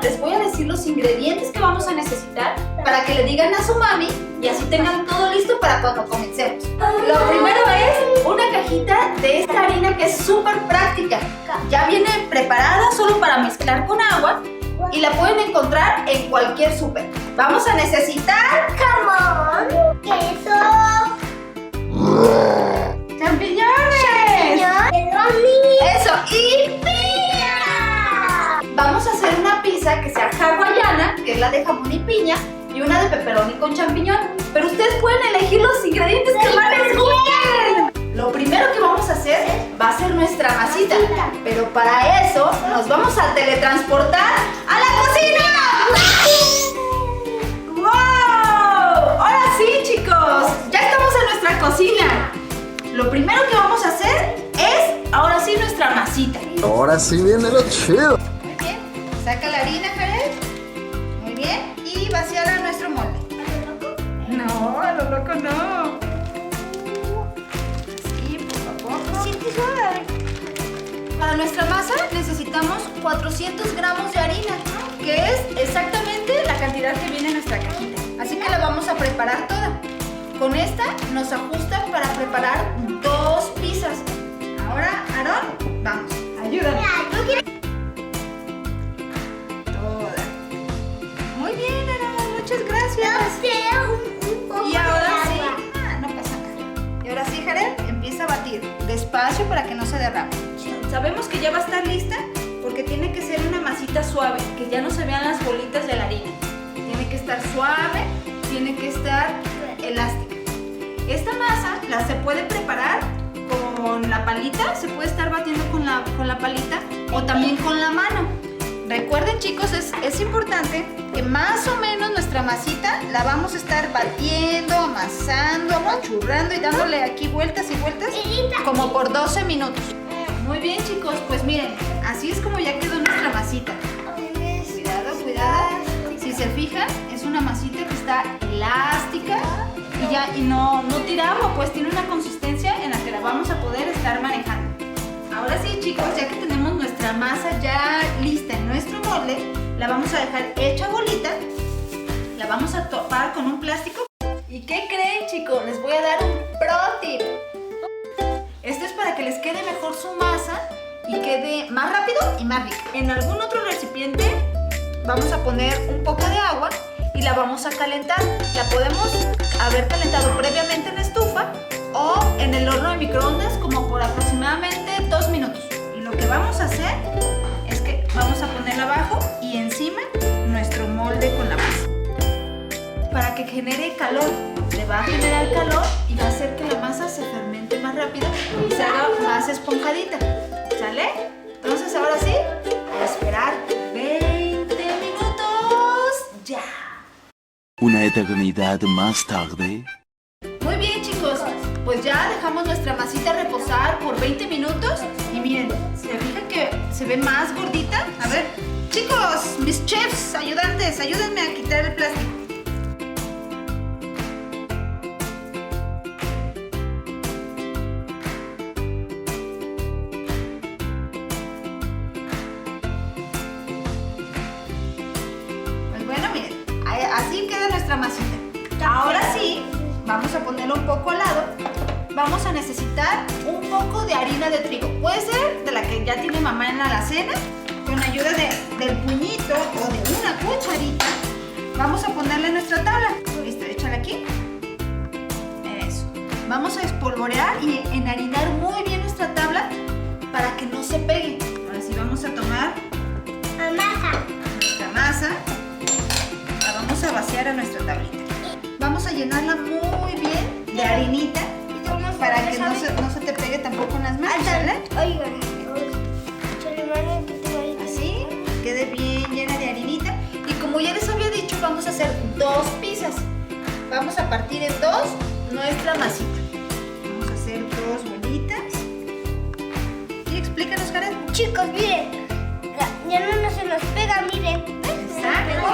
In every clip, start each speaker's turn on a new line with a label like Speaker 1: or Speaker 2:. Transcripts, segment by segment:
Speaker 1: les voy a decir los ingredientes que vamos a necesitar para que le digan a su mami y así tengan todo listo para cuando comencemos. Lo primero es una cajita de esta harina que es súper práctica. Ya viene preparada solo para mezclar con agua y la pueden encontrar en cualquier súper. Vamos a necesitar
Speaker 2: jamón, queso,
Speaker 1: champiñones, eso, y piña. Vamos a hacer una pizza que sea hawaiana, que es la de jamón y piña, y una de pepperoni con champiñón. Pero ustedes pueden elegir los ingredientes que más les gusten. Lo primero que vamos a hacer va a ser nuestra masita, pero para eso nos vamos a teletransportar a la cocina. ¡Wow! Ahora sí, chicos, ya estamos en nuestra cocina. Lo primero que vamos a hacer es, ahora sí, nuestra masita.
Speaker 3: Ahora sí viene lo chido.
Speaker 1: Muy bien, saca la harina, Jared. Muy bien, y vaciala en nuestro molde. No, a lo loco no. Así, poco a poco. Para nuestra masa necesitamos 400 gramos de harina, que es exactamente la cantidad que viene en nuestra cajita. Así que la vamos a preparar toda. Con esta nos ajusta para preparar 2 pizzas. Ahora, Aarón, vamos, ayúdame. Toda. Muy bien, Aarón, muchas gracias. Y ahora sí, no pasa nada. Y ahora sí, Jared, empieza a batir despacio para que no se derrame. Sabemos que ya va a estar lista porque tiene que ser una masita suave, que ya no se vean las bolitas de la harina. Tiene que estar suave, tiene que estar elástica. Esta masa se puede preparar con la palita, se puede estar batiendo con la palita o también con la mano. Recuerden, chicos, es importante que más o menos nuestra masita la vamos a estar batiendo, amasando, apachurrando y dándole aquí vueltas y vueltas como por 12 minutos. Muy bien, chicos, pues miren, así es como ya quedó nuestra masita. Cuidado, cuidado. Si se fijan, es una masita que está elástica y no tira agua, pues tiene una consistencia en la que la vamos a poder estar manejando. Ahora sí, chicos, ya que tenemos nuestra masa ya lista en nuestro molde, la vamos a dejar hecha bolita, la vamos a topar con un plástico. ¿Y qué creen, chicos? Les voy a dar un pro tip. Esto es para que les quede mejor su masa y quede más rápido y más rico. En algún otro recipiente vamos a poner un poco de agua y la vamos a calentar. La podemos haber calentado previamente en la estufa o en el horno de microondas como por aproximadamente 2 minutos. Y lo que vamos a hacer es que vamos a ponerla abajo y encima nuestro molde con la masa. Para que genere calor, le va a generar calor y va a hacer que la masa se fermente más rápido y se haga más esponjadita. ¿Sale? Entonces ahora sí, a esperar 20 minutos ya.
Speaker 4: Una eternidad más tarde.
Speaker 1: Muy bien, chicos, pues ya dejamos nuestra masita reposar por 20 minutos y miren, ¿se fijan que se ve más gordita? A ver, chicos, mis chefs, ayudantes, ayúdenme a quitar el plástico. Pues bueno, miren, así queda nuestra masita. Ahora sí, vamos a ponerlo un poco al lado. Vamos a necesitar un poco de harina de trigo. Puede ser de la que ya tiene mamá en la alacena. Con ayuda del puñito o de una cucharita, vamos a ponerle nuestra tabla. Listo, échala aquí. Eso. Vamos a espolvorear y enharinar muy bien nuestra tabla para que no se pegue. Ahora sí vamos a tomar nuestra masa. La vamos a vaciar a nuestra tablita. Vamos a llenarla muy bien de harinita para que no se te pegue tampoco en las manos, ¿vale? Así, quede bien llena de harinita. Y como ya les había dicho, vamos a hacer 2 pizzas. Vamos a partir en 2 nuestra masita. Vamos a hacer 2 bolitas. Y explícanos, Jared.
Speaker 2: Chicos, miren, ya no se nos pega, miren.
Speaker 1: Exacto.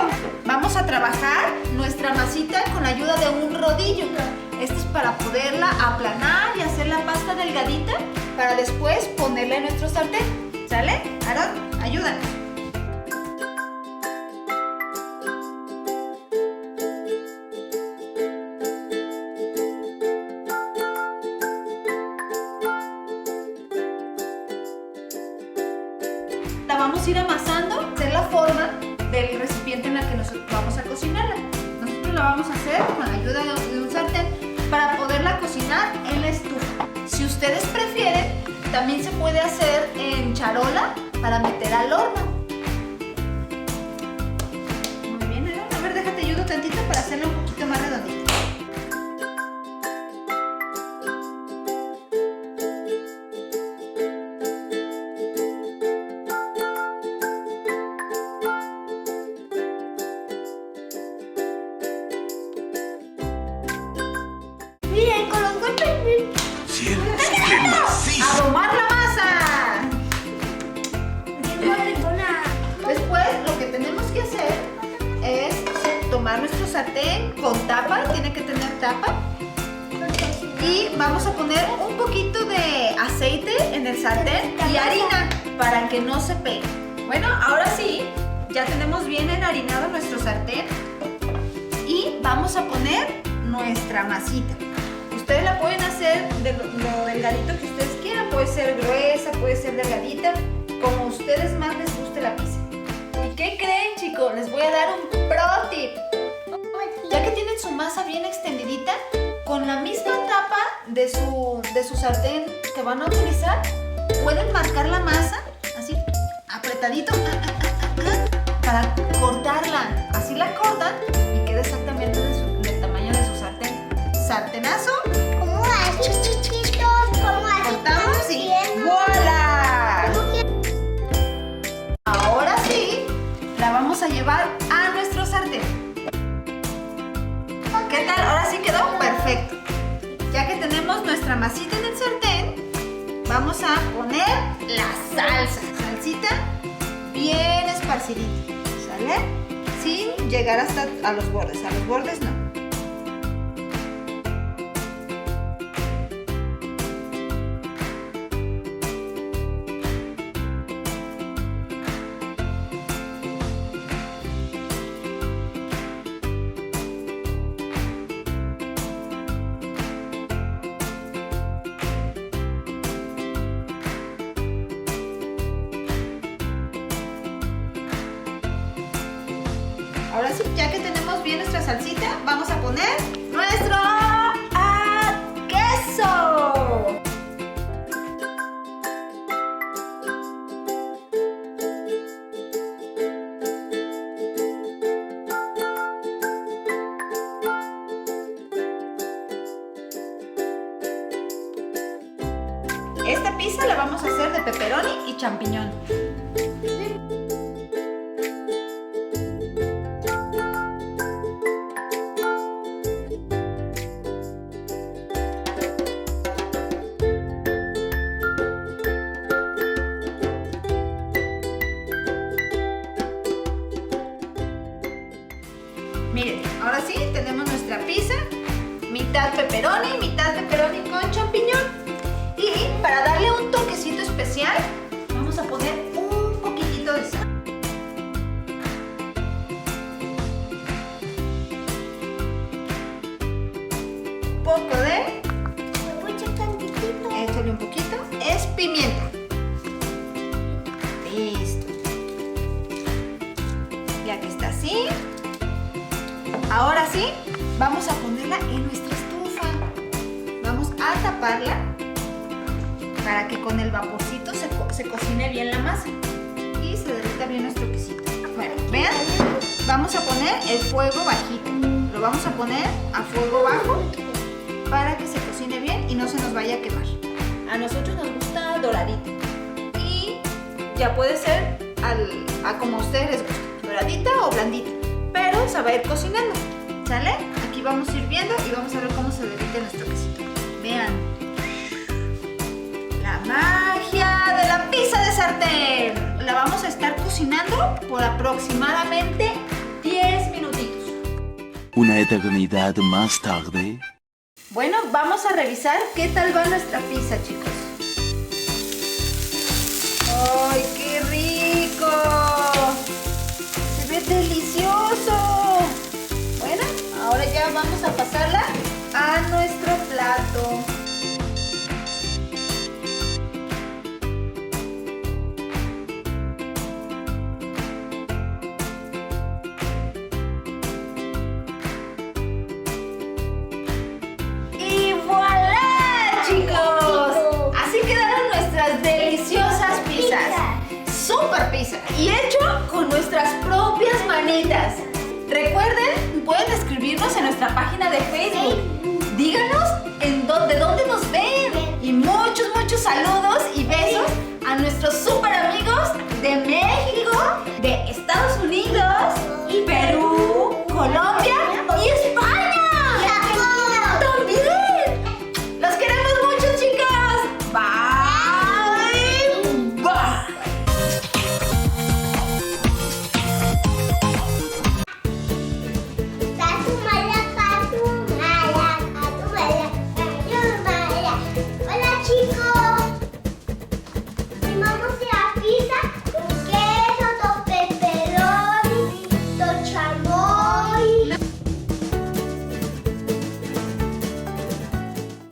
Speaker 1: Vamos a trabajar nuestra masita con la ayuda de un rodillo. Esto es para poderla aplanar y hacer la pasta delgadita para después ponerla en nuestro sartén. ¿Sale? Aarón, ayúdanos. vamos a ir amasando, hacer la forma del recipiente en la que nosotros vamos a cocinarla. Nosotros la vamos a hacer con la ayuda de un sartén para poderla cocinar en la estufa. Si ustedes prefieren, también se puede hacer en charola para meter al horno. Muy bien, Aaron. A ver, déjate ayudo tantito para hacerla un poquito más redondita.
Speaker 2: Miren, con los golpes.
Speaker 1: ¡A domar la masa! Después lo que tenemos que hacer es tomar nuestro sartén con tapa, tiene que tener tapa. Y vamos a poner un poquito de aceite en el sartén y harina para que no se pegue. Bueno, ahora sí, ya tenemos bien enharinado nuestro sartén y vamos a poner nuestra masita. Ustedes la pueden hacer de lo delgadito que ustedes quieran, puede ser gruesa, puede ser delgadita, como a ustedes más les guste la pizza. ¿Y qué creen, chicos? Les voy a dar un pro tip. Ya que tienen su masa bien extendidita, con la misma tapa de su sartén que van a utilizar, pueden marcar la masa, así, apretadito, para cortarla. Así la cortan y queda exactamente del tamaño de su sartén. Sartenazo.
Speaker 2: Como así chiquitos, como así.
Speaker 1: Cortamos y ¡voilá! Ahora sí, la vamos a llevar a nuestro sartén. ¿Qué tal? Ahora sí quedó perfecto. Ya que tenemos nuestra masita en el sartén, vamos a poner la salsa. Salsita bien esparcidita, ¿sale? Sin llegar hasta a los bordes no. Ahora sí, ya que tenemos bien nuestra salsita, vamos a poner nuestro queso. Esta pizza la vamos a hacer de pepperoni y champiñón. Miren, ahora sí tenemos nuestra pizza, mitad pepperoni con champiñón. Y para darle un toquecito especial, vamos a poner un poquitito de sal. Un poco de... Échale un poquito. Es pimienta. Listo. Ya que está así. Ahora sí, vamos a ponerla en nuestra estufa. Vamos a taparla para que con el vaporcito se cocine bien la masa y se derrita bien nuestro quesito. Bueno, vean, vamos a poner el fuego bajito. Lo vamos a poner a fuego bajo para que se cocine bien y no se nos vaya a quemar. A nosotros nos gusta doradito y ya puede ser a como a ustedes les guste, doradita o blandita, pero se va a ir cocinando, ¿sale? Aquí vamos a ir viendo y vamos a ver cómo se derrite nuestro quesito. Vean, la magia de la pizza de sartén. La vamos a estar cocinando por aproximadamente 10 minutitos.
Speaker 4: Una eternidad más tarde.
Speaker 1: Bueno, vamos a revisar qué tal va nuestra pizza, chicos. ¡Ay, qué rico! ¡Se ve delicioso! Bueno, ahora ya vamos a pasarla a nuestro plato. super pizza y hecho con nuestras propias manitas. Recuerden, pueden escribirnos en nuestra página de Facebook. Díganos de dónde nos ven. Y muchos saludos y besos a nuestros super